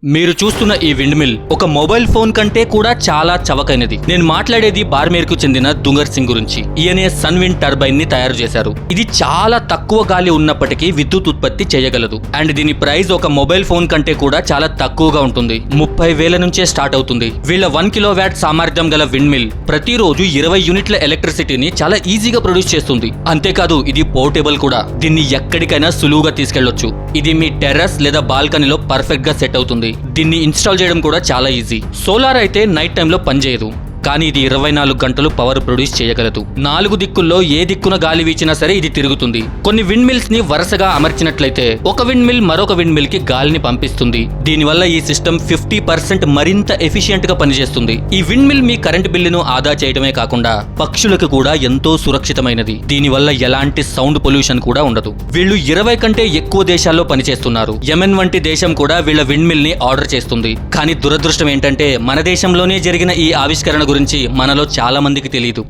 మీరు చూస్తున్న ఈ విండ్ మిల్ ఒక మొబైల్ ఫోన్ కంటే కూడా చాలా చవకైనది. నేను మాట్లాడేది బార్మేర్కు చెందిన దుంగర్ సింగ్ గురించి. ఈయనే సన్ విండ్ టర్బైన్ ని తయారు చేశారు. ఇది చాలా తక్కువ గాలి ఉన్నప్పటికీ విద్యుత్ ఉత్పత్తి చేయగలదు. అండ్ దీని ప్రైస్ ఒక మొబైల్ ఫోన్ కంటే కూడా చాలా తక్కువగా ఉంటుంది. 30,000 నుంచే స్టార్ట్ అవుతుంది. వీళ్ళ 1 కిలోవాట్ సామర్థ్యం గల విండ్ మిల్ ప్రతిరోజు 20 యూనిట్ల ఎలక్ట్రిసిటీని చాలా ఈజీగా ప్రొడ్యూస్ చేస్తుంది. అంతేకాదు ఇది పోర్టబుల్ కూడా. దీన్ని ఎక్కడికైనా సులువుగా తీసుకెళ్లొచ్చు. ఇది మీ టెర్రస్ లేదా బాల్కనీలో పర్ఫెక్ట్ గా సెట్ అవుతుంది. దీన్ని ఇన్స్టాల్ చేయడం కూడా చాలా ఈజీ. సోలార్ అయితే నైట్ టైంలో పనిచేయదు, కానీ ఇది 24 గంటలు పవర్ ప్రొడ్యూస్ చేయగలదు. 4 దిక్కుల్లో ఏ దిక్కున గాలి వీచినా సరే ఇది తిరుగుతుంది. కొన్ని విండ్ మిల్స్ ని వరుసగా అమర్చినట్లయితే ఒక విండ్ మిల్ మరొక విండ్ మిల్ కి గాలిని పంపిస్తుంది. దీనివల్ల ఈ సిస్టమ్ 50% మరింత ఎఫిషియెంట్ గా పనిచేస్తుంది. ఈ విండ్ మిల్ మీ కరెంట్ బిల్లును ఆదా చేయడమే కాకుండా పక్షులకు కూడా ఎంతో సురక్షితమైనది. దీనివల్ల ఎలాంటి సౌండ్ పొల్యూషన్ కూడా ఉండదు. వీళ్ళు 20 కంటే ఎక్కువ దేశాల్లో పనిచేస్తున్నారు. యెమెన్ వంటి దేశం కూడా వీళ్ళ విండ్ మిల్ ని ఆర్డర్ చేస్తుంది. కానీ దురదృష్టం ఏంటంటే మన దేశంలోనే జరిగిన ఈ ఆవిష్కరణ గురించి మనలో చాలా మందికి తెలియదు.